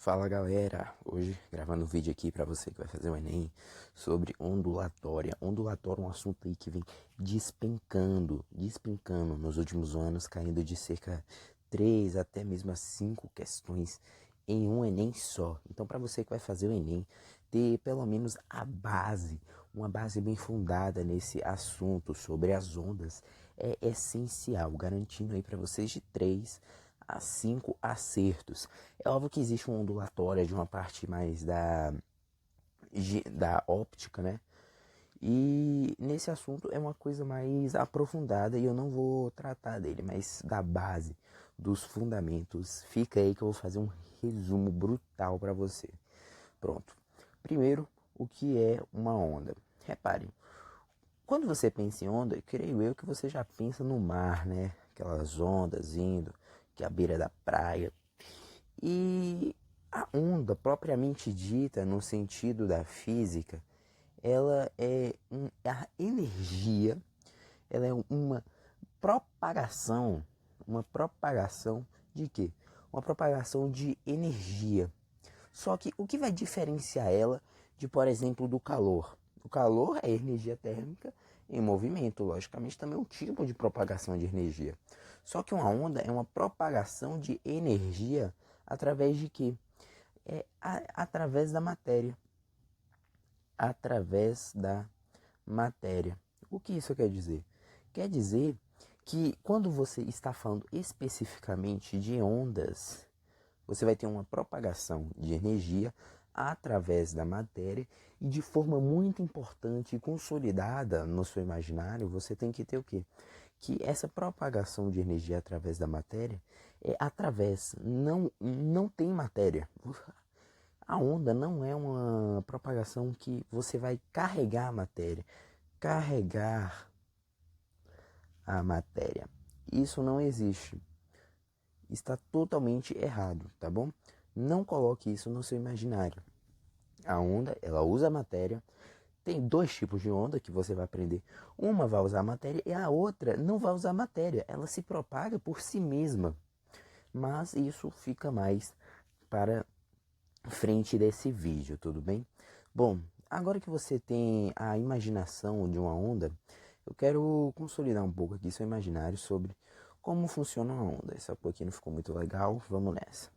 Fala galera, hoje gravando um vídeo aqui para você que vai fazer o Enem sobre ondulatória. Ondulatória é um assunto aí que vem despencando nos últimos anos, caindo de cerca 3 até mesmo a 5 questões em um Enem só. Então para você que vai fazer o Enem, ter pelo menos a base, uma base bem fundada nesse assunto sobre as ondas é essencial, garantindo aí para vocês de 3 a 5 acertos. É óbvio que existe uma ondulatória de uma parte mais da óptica, né? E nesse assunto é uma coisa mais aprofundada e eu não vou tratar dele, mas da base, dos fundamentos. Fica aí que eu vou fazer um resumo brutal para você. Pronto. Primeiro, o que é uma onda? Reparem, quando você pensa em onda, creio eu que você já pensa no mar, né? Aquelas ondas indo, que é a beira da praia. E a onda, propriamente dita, no sentido da física, ela é a energia, ela é uma propagação de quê? Uma propagação de energia. Só que o que vai diferenciar ela de, por exemplo, do calor? O calor é energia térmica em movimento, logicamente também é um tipo de propagação de energia. Só que uma onda é uma propagação de energia através de quê? Através da matéria. Através da matéria. O que isso quer dizer? Quer dizer que quando você está falando especificamente de ondas, você vai ter uma propagação de energia através da matéria e de forma muito importante e consolidada no seu imaginário, você tem que ter o quê? Que essa propagação de energia através da matéria é através, não tem matéria. A onda não é uma propagação que você vai carregar a matéria. Carregar a matéria. Isso não existe. Está totalmente errado, tá bom? Não coloque isso no seu imaginário. A onda, ela usa a matéria. Tem dois tipos de onda que você vai aprender. Uma vai usar a matéria e a outra não vai usar a matéria. Ela se propaga por si mesma. Mas isso fica mais para frente desse vídeo, tudo bem? Bom, agora que você tem a imaginação de uma onda, eu quero consolidar um pouco aqui seu imaginário sobre como funciona uma onda. Essa aqui não ficou muito legal, vamos nessa.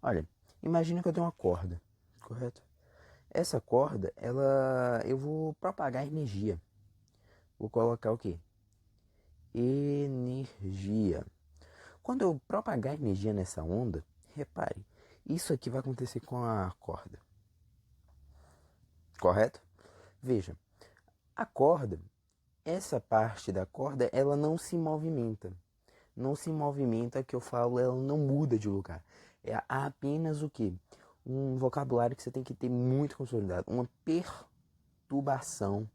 Olha, imagina que eu tenho uma corda, correto? Essa corda, eu vou propagar energia. Vou colocar o quê? Energia. Quando eu propagar energia nessa onda, repare, isso aqui vai acontecer com a corda, correto? Veja, a corda, essa parte da corda, ela não se movimenta. Não se movimenta, que eu falo, ela não muda de lugar. É apenas o que? Um vocabulário que você tem que ter muito consolidado. Uma perturbação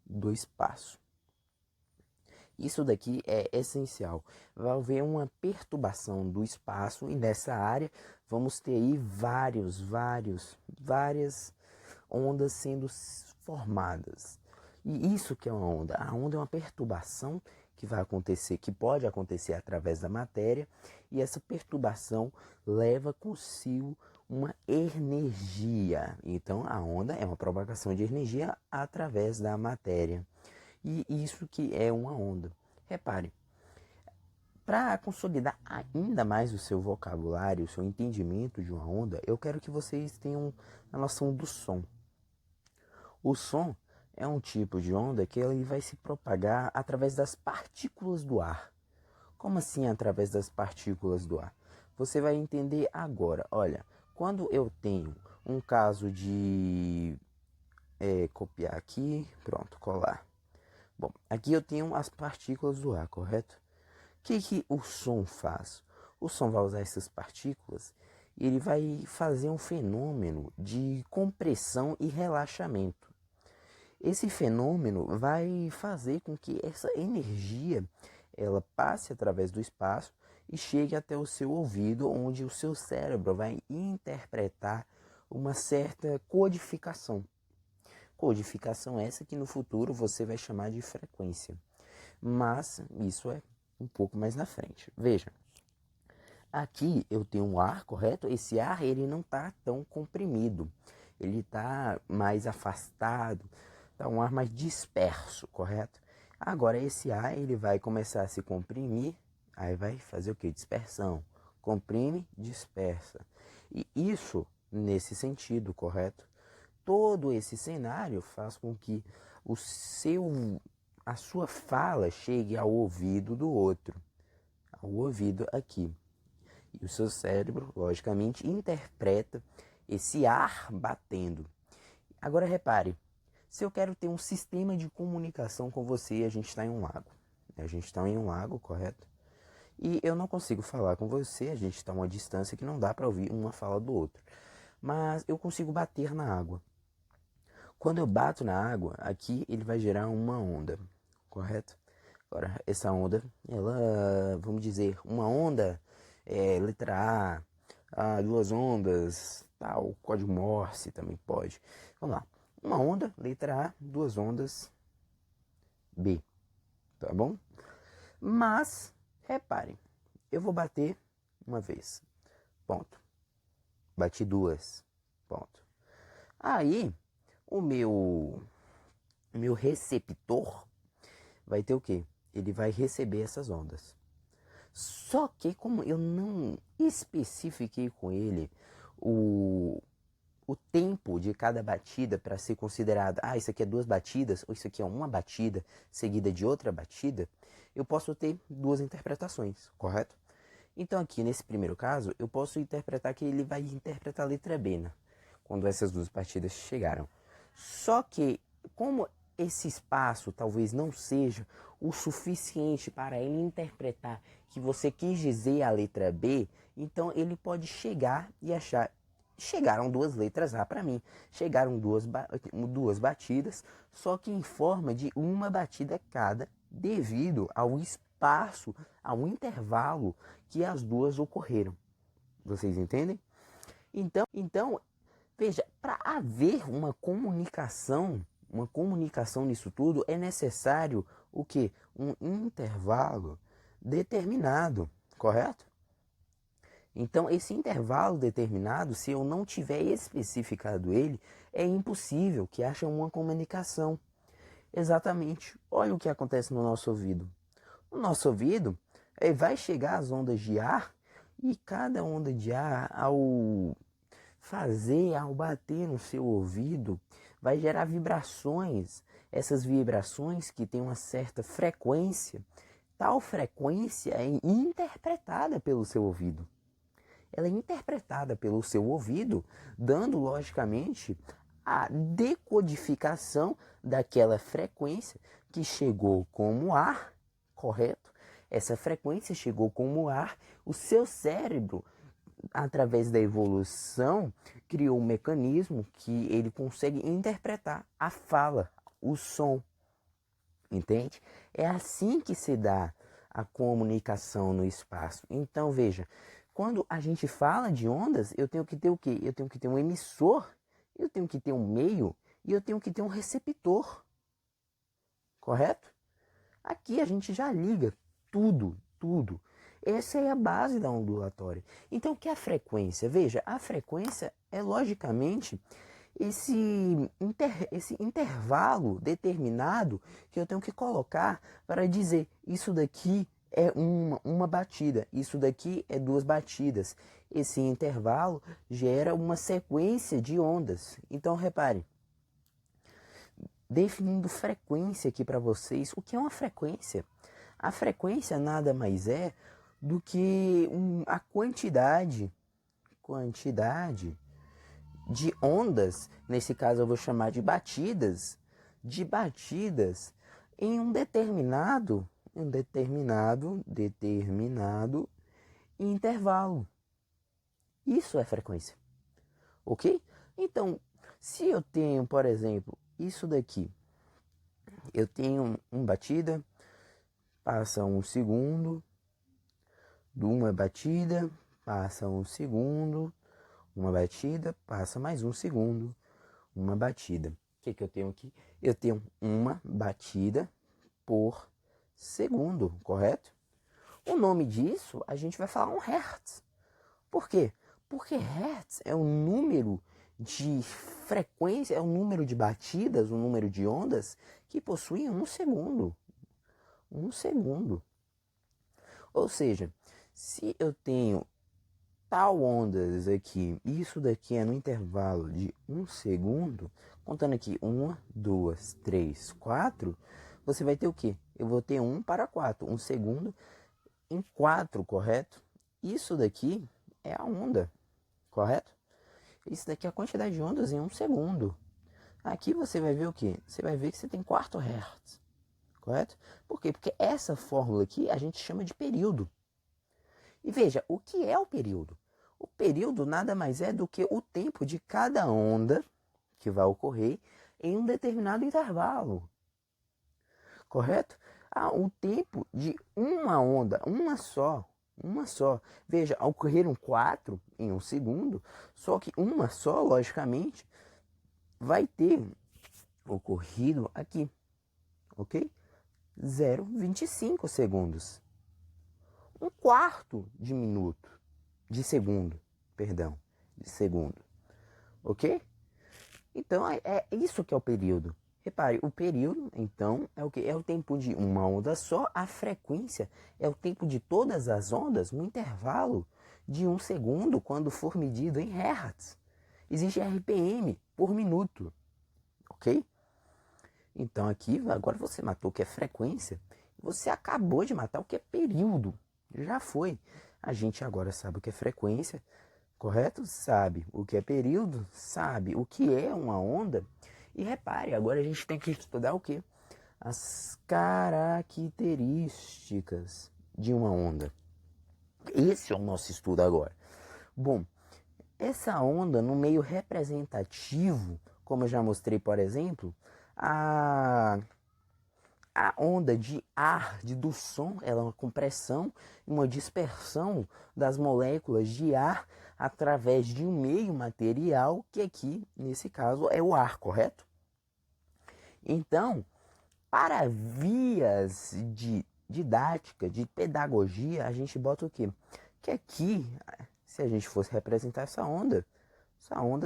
do espaço. Isso daqui é essencial. Vai haver uma perturbação do espaço e nessa área vamos ter aí várias ondas sendo formadas. E isso que é uma onda. A onda é uma perturbação que vai acontecer, que pode acontecer através da matéria, e essa perturbação leva consigo uma energia. Então a onda é uma propagação de energia através da matéria. E isso que é uma onda. Repare, para consolidar ainda mais o seu vocabulário, o seu entendimento de uma onda, eu quero que vocês tenham a noção do som. O som é um tipo de onda que ele vai se propagar através das partículas do ar. Como assim através das partículas do ar? Você vai entender agora. Olha, quando eu tenho um caso de copiar aqui, pronto, colar. Bom, aqui eu tenho as partículas do ar, correto? O que o som faz? O som vai usar essas partículas e ele vai fazer um fenômeno de compressão e relaxamento. Esse fenômeno vai fazer com que essa energia ela passe através do espaço e chegue até o seu ouvido, onde o seu cérebro vai interpretar uma certa codificação. Codificação essa que no futuro você vai chamar de frequência. Mas isso é um pouco mais na frente. Veja, aqui eu tenho um ar, correto? Esse ar ele não está tão comprimido, ele está mais afastado, está um ar mais disperso, correto? Agora esse ar ele vai começar a se comprimir, aí vai fazer o que? Dispersão. Comprime, dispersa. E isso nesse sentido, correto? Todo esse cenário faz com que a sua fala chegue ao ouvido do outro, ao ouvido aqui. E o seu cérebro, logicamente, interpreta esse ar batendo. Agora repare, se eu quero ter um sistema de comunicação com você, a gente está em um lago. A gente está em um lago, correto? E eu não consigo falar com você, a gente está a uma distância que não dá para ouvir uma fala do outro. Mas eu consigo bater na água. Quando eu bato na água, aqui ele vai gerar uma onda, correto? Agora, essa onda, ela, vamos dizer, uma onda, letra A, duas ondas, tal, código Morse também pode. Vamos lá. Uma onda, letra A, duas ondas, B, tá bom? Mas, reparem, eu vou bater uma vez, ponto. Bati duas, ponto. Aí, o meu receptor vai ter o quê? Ele vai receber essas ondas. Só que como eu não especifiquei com ele o tempo de cada batida para ser considerado, isso aqui é duas batidas, ou isso aqui é uma batida seguida de outra batida, eu posso ter duas interpretações, correto? Então aqui nesse primeiro caso, eu posso interpretar que ele vai interpretar a letra B, né? Quando essas duas batidas chegaram. Só que, como esse espaço talvez não seja o suficiente para ele interpretar que você quis dizer a letra B, então ele pode chegar e achar, chegaram duas letras A para mim, chegaram duas batidas, só que em forma de uma batida cada, devido ao espaço, ao intervalo que as duas ocorreram. Vocês entendem? Então veja, para haver uma comunicação nisso tudo, é necessário o quê? Um intervalo determinado, correto? Então, esse intervalo determinado, se eu não tiver especificado ele, é impossível que haja uma comunicação. Exatamente. Olha o que acontece no nosso ouvido. No nosso ouvido, vai chegar as ondas de ar e cada onda de ar, ao bater no seu ouvido, vai gerar vibrações. Essas vibrações que têm uma certa frequência, tal frequência é interpretada pelo seu ouvido. Ela é interpretada pelo seu ouvido, dando, logicamente, a decodificação daquela frequência que chegou como ar, correto? Essa frequência chegou como ar, o seu cérebro, através da evolução, criou um mecanismo que ele consegue interpretar a fala, o som. Entende? É assim que se dá a comunicação no espaço. Então, veja, quando a gente fala de ondas, eu tenho que ter o quê? Eu tenho que ter um emissor, eu tenho que ter um meio e eu tenho que ter um receptor. Correto? Aqui a gente já liga tudo. Essa é a base da ondulatória. Então, o que é a frequência? Veja, a frequência é logicamente esse intervalo determinado que eu tenho que colocar para dizer isso daqui é uma batida, isso daqui é duas batidas. Esse intervalo gera uma sequência de ondas. Então, repare, definindo frequência aqui para vocês, o que é uma frequência? A frequência nada mais é do que a quantidade de ondas, nesse caso eu vou chamar de batidas em um determinado intervalo. Isso é frequência, ok? Então, se eu tenho, por exemplo, isso daqui, eu tenho uma batida, passa um segundo, de uma batida, passa um segundo, uma batida, passa mais um segundo, uma batida. O que eu tenho aqui? Eu tenho uma batida por segundo, correto? O nome disso, a gente vai falar um hertz. Por quê? Porque Hertz é o número de frequência, é o número de batidas, o número de ondas que possuem um segundo. Um segundo. Ou seja, se eu tenho tal ondas aqui, isso daqui é no intervalo de um segundo, contando aqui 1, 2, 3, 4, você vai ter o quê? Eu vou ter 1 para 4, um segundo em 4, correto? Isso daqui é a onda, correto? Isso daqui é a quantidade de ondas em um segundo. Aqui você vai ver o quê? Você vai ver que você tem 4 Hz, correto? Por quê? Porque essa fórmula aqui a gente chama de período. E veja, o que é o período? O período nada mais é do que o tempo de cada onda que vai ocorrer em um determinado intervalo. Correto? O tempo de uma onda, uma só. Veja, ocorreram 4 em um segundo, só que uma só, logicamente, vai ter ocorrido aqui, ok? 0,25 segundos. Um quarto de minuto, de segundo, perdão, de segundo, ok? Então é isso que é o período. Repare, o período, então, é o que? É o tempo de uma onda só, a frequência é o tempo de todas as ondas no intervalo de um segundo quando for medido em Hertz. Existe RPM por minuto, ok? Então aqui, agora você matou o que é frequência, você acabou de matar o que é período. Já foi. A gente agora sabe o que é frequência, correto? Sabe o que é período, sabe o que é uma onda. E repare, agora a gente tem que estudar o quê? As características de uma onda. Esse é o nosso estudo agora. Bom, essa onda no meio representativo, como eu já mostrei, por exemplo, a onda de ar, do som, ela é uma compressão, uma dispersão das moléculas de ar através de um meio material, que aqui, nesse caso, é o ar, correto? Então, para vias de didática, de pedagogia, a gente bota o quê? Que aqui, se a gente fosse representar essa onda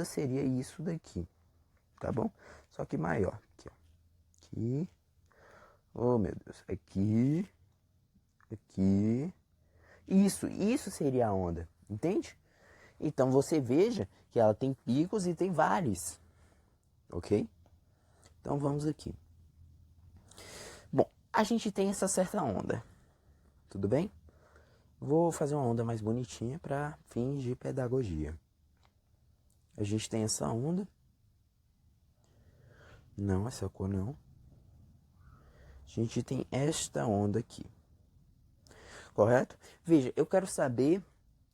seria isso daqui, tá bom? Só que maior, aqui, ó. Aqui. Oh, meu Deus. Aqui. Aqui. Isso seria a onda, entende? Então você veja que ela tem picos e tem vales, ok? Então vamos aqui. Bom, a gente tem essa certa onda, tudo bem? Vou fazer uma onda mais bonitinha para fins de pedagogia. A gente tem essa onda. Não, essa cor não. A gente tem esta onda aqui. Correto? Veja, eu quero saber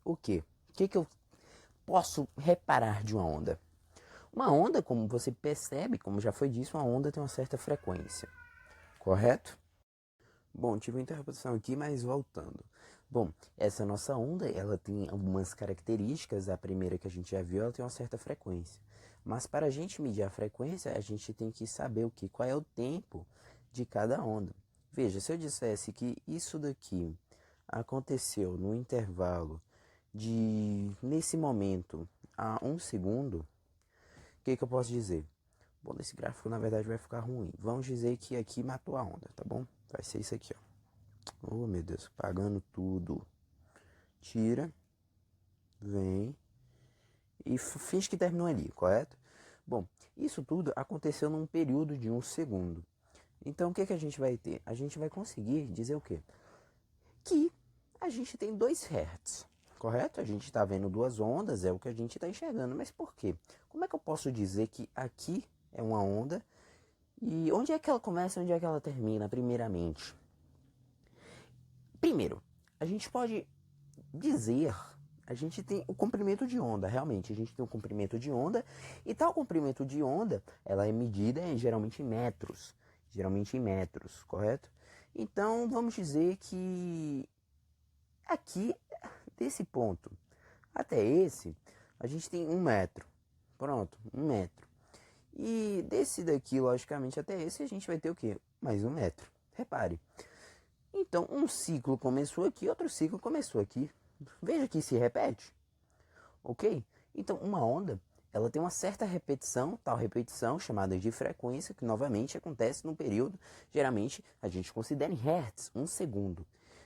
o quê? O que eu posso reparar de uma onda? Uma onda, como você percebe, como já foi dito, uma onda tem uma certa frequência. Correto? Bom, tive uma interrupção aqui, mas voltando. Bom, essa nossa onda, ela tem algumas características. A primeira que a gente já viu, ela tem uma certa frequência. Mas para a gente medir a frequência, a gente tem que saber o que? Qual é o tempo de cada onda. Veja, se eu dissesse que isso daqui aconteceu no intervalo de, nesse momento, a um segundo, o que eu posso dizer? Bom, nesse gráfico na verdade vai ficar ruim. Vamos dizer que aqui matou a onda, tá bom? Vai ser isso aqui, ó. Oh, meu Deus, pagando tudo. Tira, vem e finge que terminou ali, correto? Bom, isso tudo aconteceu num período de um segundo. Então, o que a gente vai ter? A gente vai conseguir dizer o quê? Que a gente tem 2 Hz, correto? A gente está vendo duas ondas, é o que a gente está enxergando. Mas por quê? Como é que eu posso dizer que aqui é uma onda e onde é que ela começa e onde é que ela termina, primeiramente? Primeiro, a gente pode dizer, a gente tem o comprimento de onda, realmente, a gente tem o comprimento de onda, e tal comprimento de onda, ela é medida geralmente em metros, correto? Então, vamos dizer que aqui, desse ponto até esse, a gente tem 1 metro, pronto, 1 metro. E desse daqui, logicamente, até esse, a gente vai ter o quê? Mais 1 metro, repare. Então, um ciclo começou aqui, outro ciclo começou aqui. Veja que se repete. ok? Então, uma onda, ela tem uma certa repetição, tal repetição chamada de frequência, que novamente acontece num período, geralmente a gente considera em hertz, 1 segundo.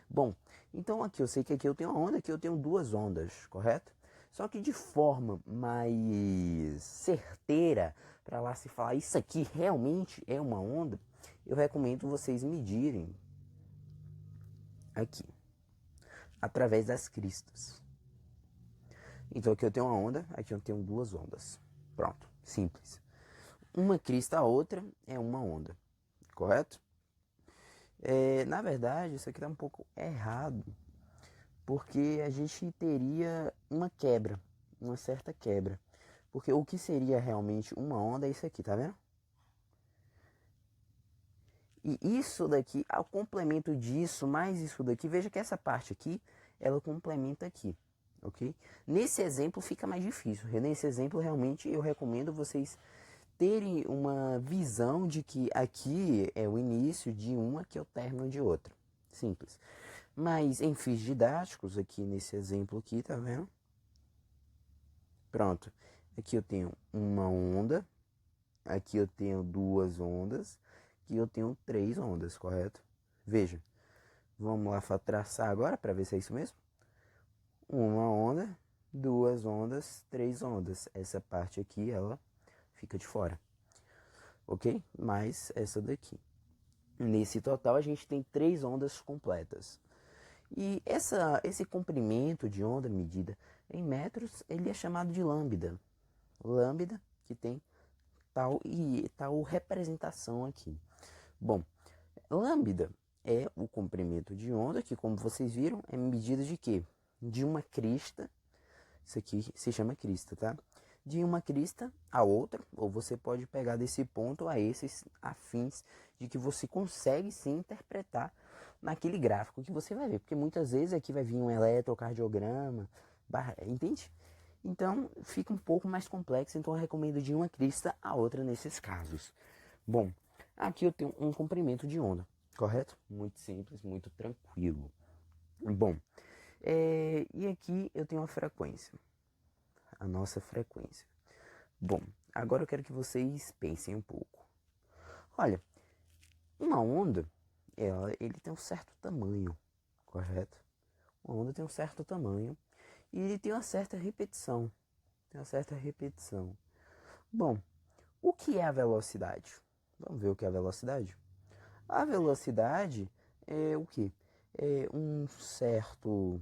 Bom, então aqui eu sei que aqui eu tenho uma onda, aqui eu tenho duas ondas, correto? Só que de forma mais certeira, para lá se falar isso aqui realmente é uma onda, eu recomendo vocês medirem aqui, através das cristas. Então aqui eu tenho uma onda, aqui eu tenho duas ondas. Pronto, simples. Uma crista a outra é uma onda, correto? Na verdade, isso aqui está um pouco errado, porque a gente teria uma quebra, uma certa quebra. Porque o que seria realmente uma onda é isso aqui, tá vendo? E isso daqui, ao complemento disso, mais isso daqui, veja que essa parte aqui, ela complementa aqui, ok? Nesse exemplo fica mais difícil. Nesse exemplo, realmente, eu recomendo vocês terem uma visão de que aqui é o início de uma, aqui é o término de outra. Simples. Mas em fins didáticos, aqui nesse exemplo aqui, tá vendo? Pronto. Aqui eu tenho uma onda, aqui eu tenho duas ondas, aqui eu tenho três ondas, correto? Veja, vamos lá traçar agora para ver se é isso mesmo. Uma onda, duas ondas, três ondas. Essa parte aqui, ela fica de fora, ok? Mais essa daqui. Nesse total a gente tem três ondas completas. E esse comprimento de onda medida em metros, ele é chamado de lambda. Lambda que tem tal representação aqui. Bom, lambda é o comprimento de onda que, como vocês viram, é medida de quê? De uma crista. Isso aqui se chama crista, tá? De uma crista a outra, ou você pode pegar desse ponto a esses afins de que você consegue sim interpretar naquele gráfico que você vai ver, porque muitas vezes aqui vai vir um eletrocardiograma, entende? Então fica um pouco mais complexo, então eu recomendo de uma crista a outra nesses casos. Bom, aqui eu tenho um comprimento de onda, correto? Muito simples, muito tranquilo. Bom, e aqui eu tenho a frequência, a nossa frequência. Bom, agora eu quero que vocês pensem um pouco. Olha, uma onda, ele tem um certo tamanho, correto? Uma onda tem um certo tamanho e ele tem uma certa repetição. Tem uma certa repetição. Bom, o que é a velocidade? Vamos ver o que é a velocidade? A velocidade é o que? É um certo...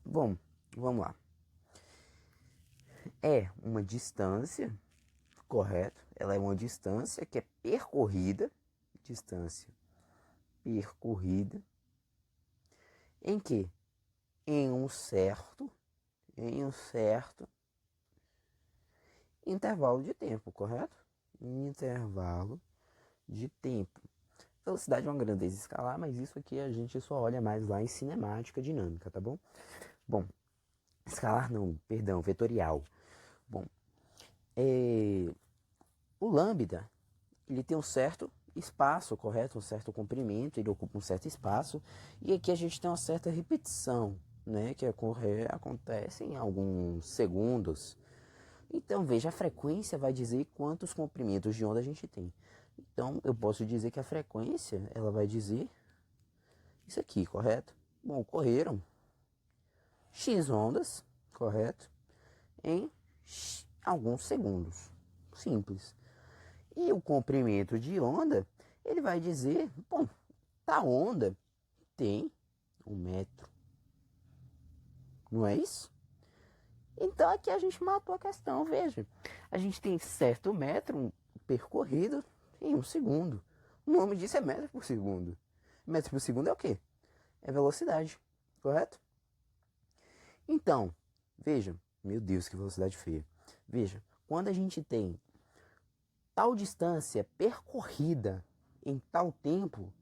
Bom, vamos lá. É uma distância, correto? Ela é uma distância que é percorrida. Distância percorrida. Em que? Em um certo intervalo de tempo, correto? Intervalo de tempo. Velocidade é uma grandeza escalar, mas isso aqui a gente só olha mais lá em cinemática dinâmica, tá bom? Bom, escalar não, perdão, vetorial. Bom, o lambda, ele tem um certo espaço, correto? Um certo comprimento, ele ocupa um certo espaço. E aqui a gente tem uma certa repetição, né? Que acontece em alguns segundos. Então, veja, a frequência vai dizer quantos comprimentos de onda a gente tem. Então, eu posso dizer que a frequência, ela vai dizer isso aqui, correto? Bom, ocorreram X ondas, correto? Em alguns segundos. Simples. E o comprimento de onda, ele vai dizer, bom, a onda tem 1 metro. Não é isso? Então aqui a gente matou a questão, veja. A gente tem certo metro percorrido em 1 segundo. O nome disso é metro por segundo. Metro por segundo é o quê? É velocidade, correto? Então, veja, meu Deus, que velocidade feia. Veja, quando a gente tem tal distância percorrida em tal tempo,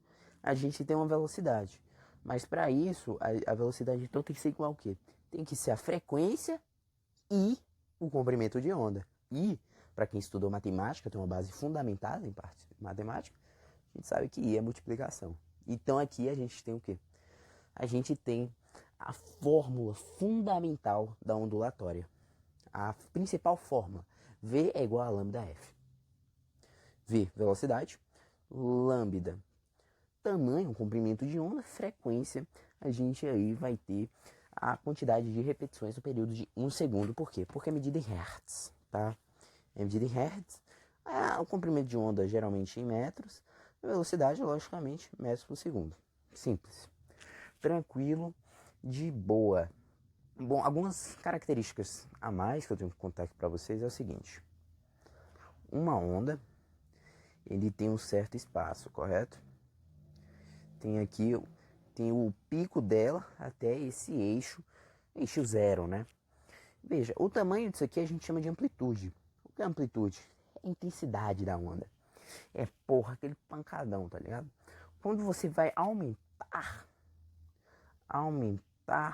a gente tem uma velocidade. Mas para isso, a velocidade então tem que ser igual ao quê? Tem que ser a frequência e o comprimento de onda. E, para quem estudou matemática, tem uma base fundamentada em parte de matemática, a gente sabe que I é multiplicação. Então aqui a gente tem o quê? A gente tem a fórmula fundamental da ondulatória. A principal fórmula. V é igual a lambda F. V, velocidade. Lambda, tamanho, comprimento de onda. Frequência, a gente aí vai ter a quantidade de repetições no período de 1 segundo. Por quê? Porque é medida em Hertz, tá? É medida em Hertz. O comprimento de onda geralmente em metros. A velocidade, logicamente, metros por segundo. Simples. Tranquilo, de boa. Bom, algumas características a mais que eu tenho que contar aqui para vocês é o seguinte. Uma onda, ele tem um certo espaço, correto? Tem aqui, tem o pico dela até esse eixo zero, né? Veja, o tamanho disso aqui a gente chama de amplitude. O que é amplitude? É a intensidade da onda. É, porra, aquele pancadão, tá ligado? Quando você vai aumentar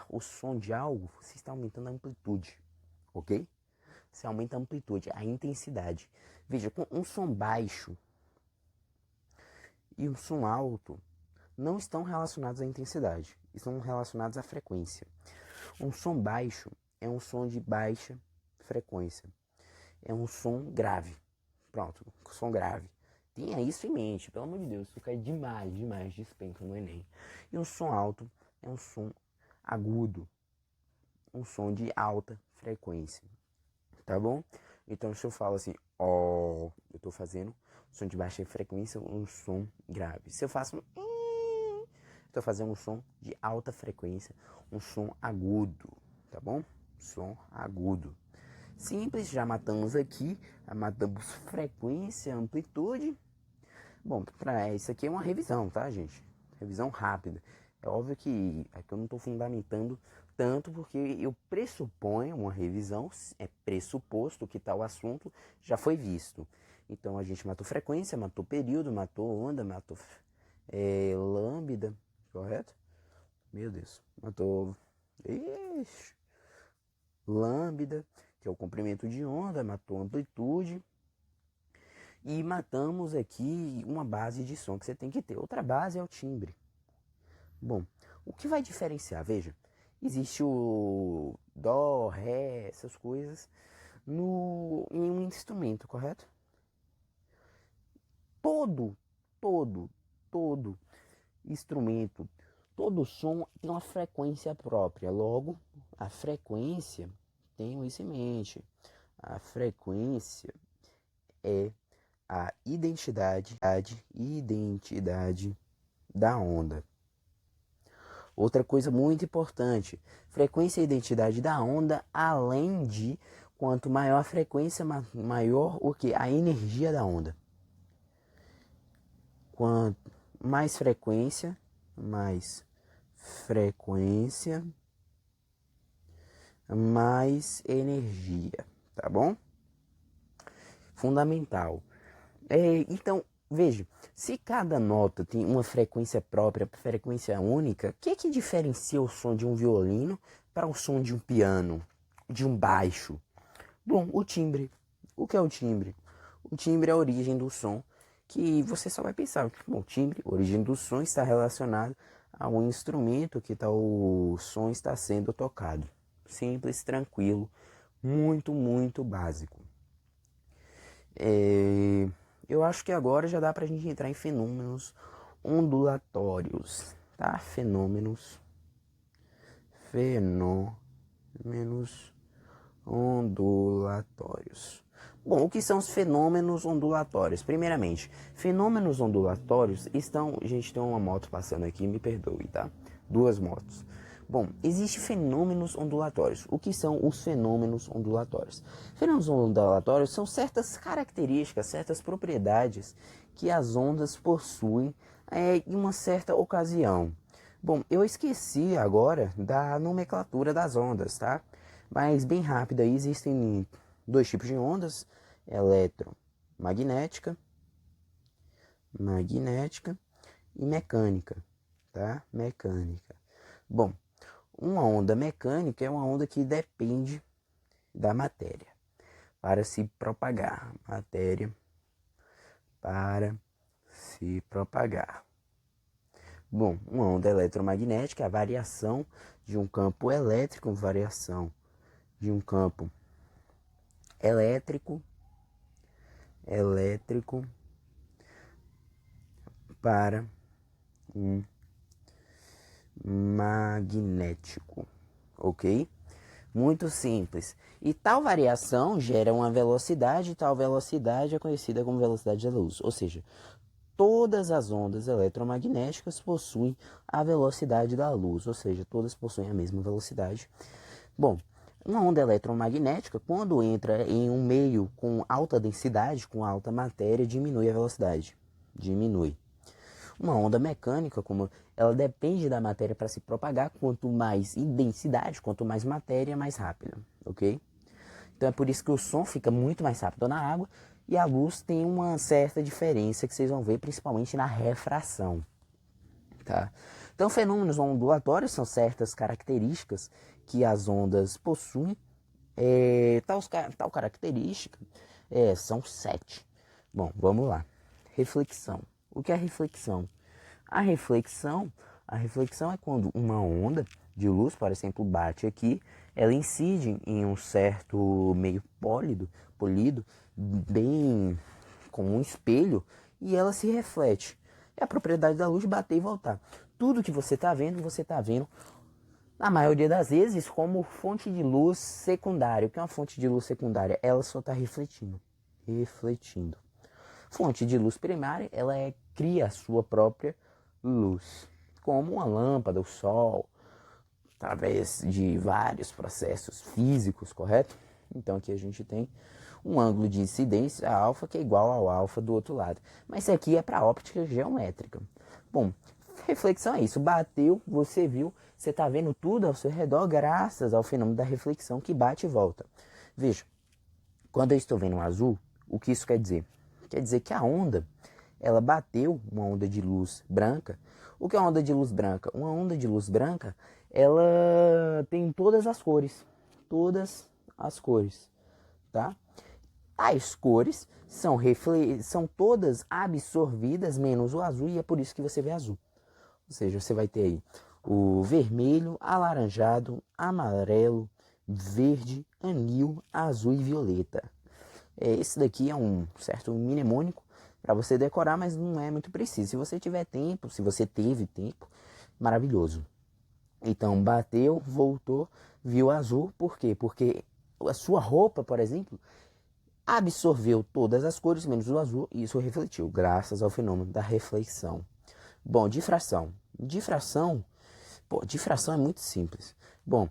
o som de algo, você está aumentando a amplitude, ok? Você aumenta a amplitude, a intensidade. Veja, com um som baixo e um som alto não estão relacionados à intensidade, estão relacionados à frequência. Um som baixo é um som de baixa frequência, é um som grave. Pronto, som grave. Tenha isso em mente, pelo amor de Deus, isso cai demais despenca no Enem. E um som alto é um som agudo, um som de alta frequência, tá bom? Então se eu falo assim, ó, eu tô fazendo um som de baixa frequência, um som grave. Se eu faço tô fazendo um som de alta frequência, um som agudo, tá bom? Som agudo. Simples, já matamos aqui, matamos frequência, amplitude. Bom, para isso aqui é uma revisão, tá, gente? Revisão rápida. É óbvio que aqui eu não estou fundamentando tanto, porque eu pressuponho uma revisão, é pressuposto que tal assunto já foi visto. Então a gente matou frequência, matou período, matou onda, matou lambda, correto? Meu Deus, matou lambda, que é o comprimento de onda, matou amplitude. E matamos aqui uma base de som que você tem que ter. Outra base é o timbre. Bom, o que vai diferenciar? Veja, existe o dó, ré, essas coisas em um instrumento, correto? Todo instrumento, todo som tem uma frequência própria. Logo, a frequência, tenham isso em mente, a frequência é a identidade da onda. Outra coisa muito importante, frequência e identidade da onda, além de quanto maior a frequência, maior o que? A energia da onda. Quanto mais frequência, mais energia, tá bom? Fundamental. Então, veja, se cada nota tem uma frequência própria, frequência única, o que diferencia o som de um violino para o som de um piano, de um baixo? Bom, o timbre. O que é o timbre? O timbre é a origem do som, que você só vai pensar, bom, timbre, origem do som está relacionado ao instrumento que o som está sendo tocado. Simples, tranquilo, muito básico. Eu acho que agora já dá pra gente entrar em fenômenos ondulatórios, tá? Fenômenos ondulatórios. Bom, o que são os fenômenos ondulatórios? Primeiramente, fenômenos ondulatórios estão... Gente, tem uma moto passando aqui, me perdoe, tá? Duas motos. Bom, existem fenômenos ondulatórios. O que são os fenômenos ondulatórios? Fenômenos ondulatórios são certas características, certas propriedades que as ondas possuem em uma certa ocasião. Bom, eu esqueci agora da nomenclatura das ondas, tá? Mas bem rápido aí, existem dois tipos de ondas, eletromagnética, magnética e mecânica, tá? Mecânica. Bom, uma onda mecânica é uma onda que depende da matéria para se propagar. Matéria para se propagar. Bom, uma onda eletromagnética é a variação de um campo elétrico, variação de um campo elétrico para um magnético, ok? Muito simples. E tal variação gera uma velocidade, e tal velocidade é conhecida como velocidade da luz. Ou seja, todas as ondas eletromagnéticas possuem a velocidade da luz, ou seja, todas possuem a mesma velocidade. Bom, uma onda eletromagnética, quando entra em um meio com alta densidade, com alta matéria, diminui a velocidade. Diminui. Uma onda mecânica, como ela depende da matéria para se propagar, quanto mais densidade, quanto mais matéria, mais rápida, ok? Então é por isso que o som fica muito mais rápido na água e a luz tem uma certa diferença que vocês vão ver principalmente na refração, tá? Então fenômenos ondulatórios são certas características que as ondas possuem, tal característica são 7. Bom, vamos lá. Reflexão. O que é reflexão? A reflexão é quando uma onda de luz, por exemplo, bate aqui, ela incide em um certo meio polido, bem como um espelho, e ela se reflete. É a propriedade da luz de bater e voltar. Tudo que você está vendo, na maioria das vezes, como fonte de luz secundária. O que é uma fonte de luz secundária? Ela só está refletindo. Fonte de luz primária, ela cria a sua própria luz, como uma lâmpada, o sol, através de vários processos físicos, correto? Então aqui a gente tem um ângulo de incidência alfa que é igual ao alfa do outro lado. Mas isso aqui é para óptica geométrica. Bom, reflexão é isso. Bateu, você viu, você está vendo tudo ao seu redor graças ao fenômeno da reflexão que bate e volta. Veja, quando eu estou vendo um azul, o que isso quer dizer? Quer dizer que a onda, ela bateu uma onda de luz branca. O que é uma onda de luz branca? Uma onda de luz branca, ela tem todas as cores. Tá? As cores são todas absorvidas, menos o azul, e é por isso que você vê azul. Ou seja, você vai ter aí o vermelho, alaranjado, amarelo, verde, anil, azul e violeta. Esse daqui é um certo mnemônico para você decorar, mas não é muito preciso. Se você tiver tempo, se você teve tempo, maravilhoso. Então, bateu, voltou, viu azul. Por quê? Porque a sua roupa, por exemplo, absorveu todas as cores, menos o azul, e isso refletiu, graças ao fenômeno da reflexão. Bom, difração. Difração é muito simples. Bom,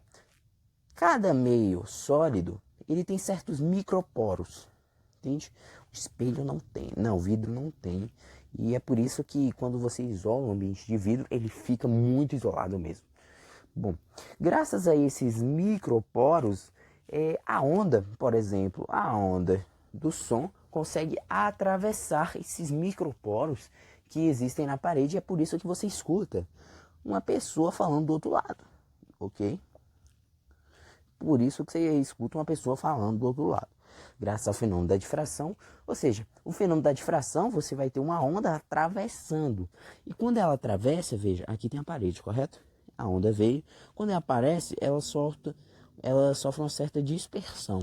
cada meio sólido, ele tem certos microporos, entende? O espelho não tem, o vidro não tem. E é por isso que quando você isola um ambiente de vidro, ele fica muito isolado mesmo. Bom, graças a esses microporos, a onda, por exemplo, a onda do som consegue atravessar esses microporos que existem na parede. E é por isso que você escuta uma pessoa falando do outro lado, ok? Por isso que você escuta uma pessoa falando do outro lado. Graças ao fenômeno da difração, ou seja, o fenômeno da difração, você vai ter uma onda atravessando. E quando ela atravessa, veja, aqui tem a parede, correto? A onda veio, quando ela aparece, ela sofre uma certa dispersão.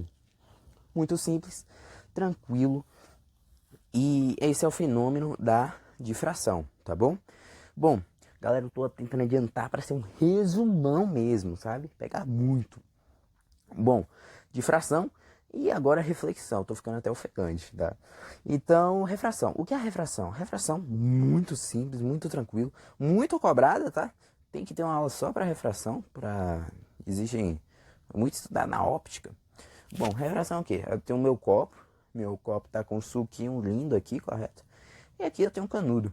Muito simples, tranquilo, e esse é o fenômeno da difração, tá bom? Bom, galera, eu tô tentando adiantar para ser um resumão mesmo, sabe? Pegar muito. Bom, difração e agora reflexão. Tô ficando até ofegante, tá? Então, refração. O que é a refração? Refração, muito simples, muito tranquilo, muito cobrada, tá? Tem que ter uma aula só para refração, exigem muito estudar na óptica. Bom, refração é o quê? Eu tenho o meu copo tá com um suquinho lindo aqui, correto? E aqui eu tenho um canudo.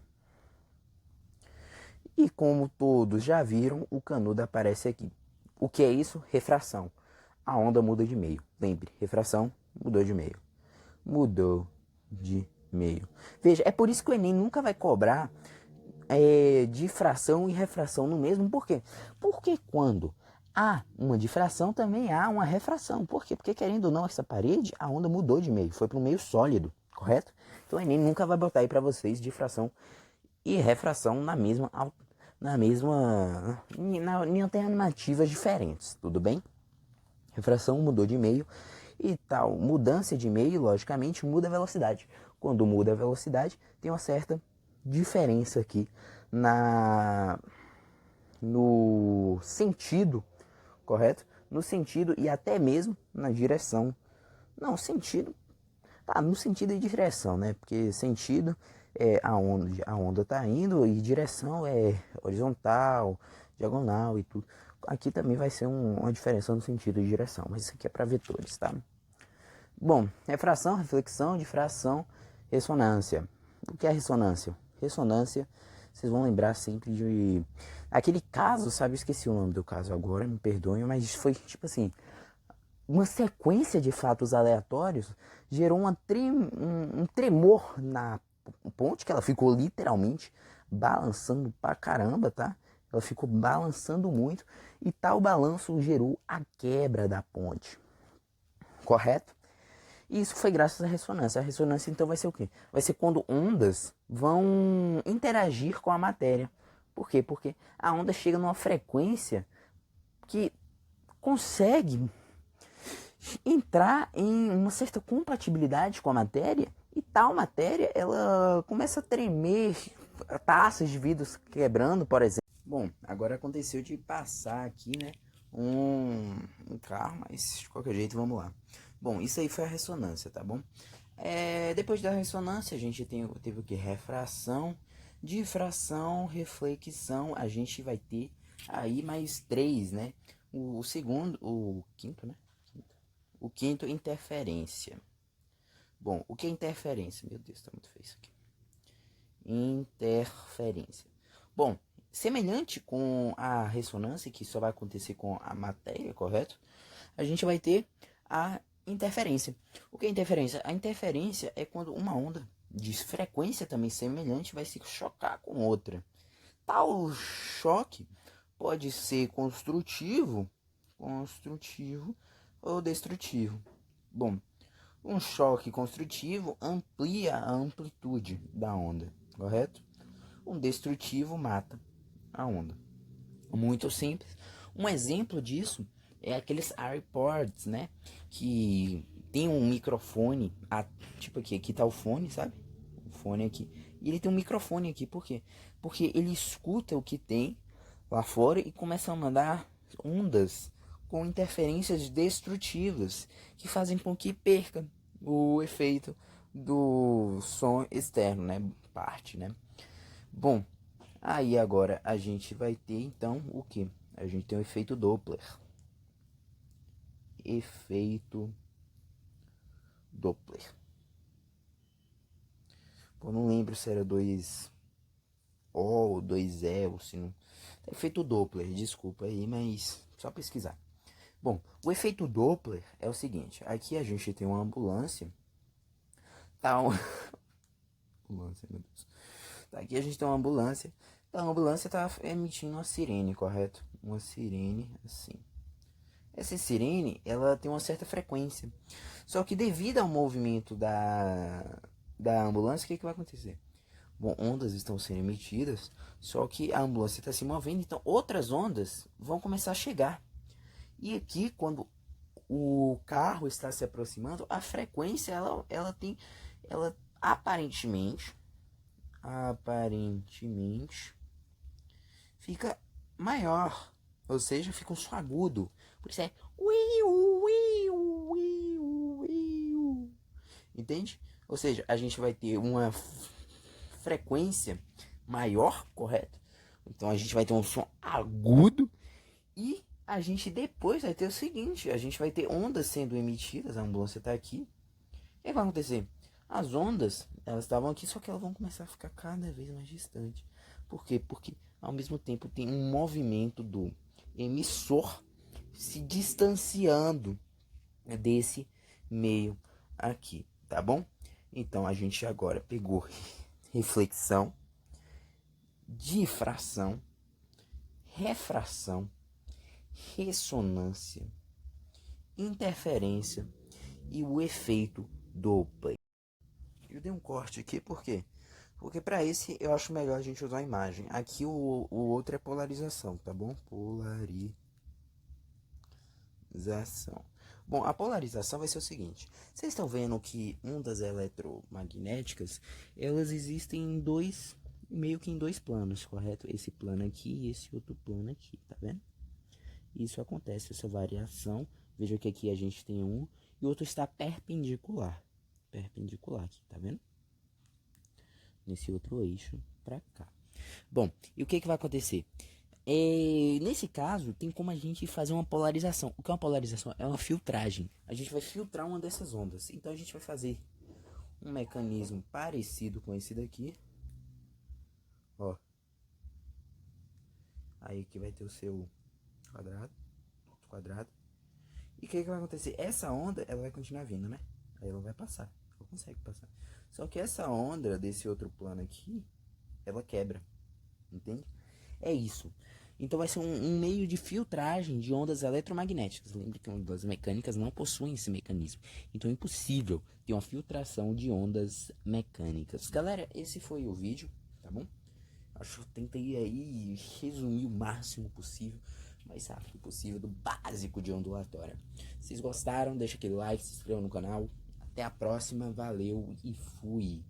E como todos já viram, o canudo aparece aqui. O que é isso? Refração. A onda muda de meio. Lembre, refração mudou de meio. Veja, é por isso que o Enem nunca vai cobrar difração e refração no mesmo. Por quê? Porque quando há uma difração, também há uma refração. Por quê? Porque querendo ou não, essa parede, a onda mudou de meio. Foi para um meio sólido, correto? Então o Enem nunca vai botar aí para vocês difração e refração em alternativas diferentes, tudo bem? Refração mudou de meio e tal. Mudança de meio, logicamente, muda a velocidade. Quando muda a velocidade, tem uma certa diferença aqui no sentido, correto? No sentido e até mesmo na direção. Não, sentido. Tá, no sentido e direção, né? Porque sentido é aonde a onda tá indo e direção é horizontal, diagonal e tudo. Aqui também vai ser uma diferença no sentido e direção, mas isso aqui é para vetores, tá? Bom, refração, reflexão, difração, ressonância. O que é ressonância? Ressonância, vocês vão lembrar sempre de aquele caso, sabe? Eu esqueci o nome do caso agora, me perdoem, mas foi tipo assim, uma sequência de fatos aleatórios gerou um tremor na ponte, que ela ficou literalmente balançando pra caramba, tá? Ela ficou balançando muito e tal balanço gerou a quebra da ponte, correto? E isso foi graças à ressonância. A ressonância então vai ser o quê? Vai ser quando ondas vão interagir com a matéria. Por quê? Porque a onda chega numa frequência que consegue entrar em uma certa compatibilidade com a matéria e tal matéria ela começa a tremer, taças de vidro quebrando, por exemplo. Bom, agora aconteceu de passar aqui, né, um carro, mas de qualquer jeito vamos lá. Bom, isso aí foi a ressonância, tá bom? Depois da ressonância a gente teve o que? Refração, difração, reflexão. A gente vai ter aí mais três, né? O segundo, o quinto, né? O quinto, interferência. Bom, o que é interferência? Meu Deus, tá muito feio isso aqui. Interferência. Bom, semelhante com a ressonância, que só vai acontecer com a matéria, correto? A gente vai ter a interferência. O que é interferência? A interferência é quando uma onda de frequência também semelhante vai se chocar com outra. Tal choque pode ser construtivo ou destrutivo. Bom, um choque construtivo amplia a amplitude da onda, correto? Um destrutivo mata a onda. Muito simples. Um exemplo disso é aqueles AirPods, né? Que tem um microfone, tipo aqui tá o fone, sabe? O fone aqui. E ele tem um microfone aqui, por quê? Porque ele escuta o que tem lá fora e começa a mandar ondas com interferências destrutivas que fazem com que perca o efeito do som externo, né? Parte, né? Bom, aí agora a gente vai ter então o que? A gente tem o efeito Doppler. Efeito Doppler. Pô, não lembro se era 2O ou 2E ou se não. Efeito Doppler, desculpa aí, mas só pesquisar. Bom, o efeito Doppler é o seguinte: aqui a gente tem uma ambulância. Tá, ambulância, meu Deus. Tá, aqui a gente tem uma ambulância. A ambulância tá emitindo uma sirene, correto? Uma sirene assim. Essa sirene, ela tem uma certa frequência. Só que devido ao movimento da ambulância, o que vai acontecer? Bom, ondas estão sendo emitidas, só que a ambulância está se movendo, então outras ondas vão começar a chegar. E aqui, quando o carro está se aproximando, a frequência, ela aparentemente fica maior, ou seja, fica um som agudo. Por isso é entende? Ou seja, a gente vai ter uma frequência maior, correto? Então a gente vai ter um som agudo e a gente depois vai ter o seguinte, a gente vai ter ondas sendo emitidas, a ambulância está aqui. O que vai acontecer? As ondas, elas estavam aqui, só que elas vão começar a ficar cada vez mais distantes. Por quê? Porque ao mesmo tempo tem um movimento do emissor se distanciando desse meio aqui, tá bom? Então a gente agora pegou reflexão, difração, refração, ressonância, interferência e o efeito Doppler. Eu dei um corte aqui porque Porque para esse eu acho melhor a gente usar a imagem. Aqui o outro é polarização, tá bom? Polarização. Bom, a polarização vai ser o seguinte. Vocês estão vendo que ondas eletromagnéticas, elas existem em dois, meio que em dois planos, correto? Esse plano aqui e esse outro plano aqui, tá vendo? Isso acontece, essa variação. Veja que aqui a gente tem um e o outro está perpendicular. Perpendicular aqui, tá vendo? Nesse outro eixo para cá. Bom, e o que vai acontecer? Nesse caso, tem como a gente fazer uma polarização. O que é uma polarização? É uma filtragem. A gente vai filtrar uma dessas ondas. Então a gente vai fazer um mecanismo parecido com esse daqui. Ó. Aí aqui vai ter o seu quadrado. Quadrado. E o que vai acontecer? Essa onda, ela vai continuar vindo, né? Aí ela vai passar. Ela consegue passar. Só que essa onda desse outro plano aqui, ela quebra. Entende? É isso. Então vai ser um meio de filtragem de ondas eletromagnéticas. Lembre que ondas mecânicas não possuem esse mecanismo. Então é impossível ter uma filtração de ondas mecânicas. Galera, esse foi o vídeo, tá bom? Acho que tentei aí resumir o máximo possível, mais rápido possível, do básico de ondulatória. Se vocês gostaram, deixa aquele like, se inscreva no canal. Até a próxima, valeu e fui!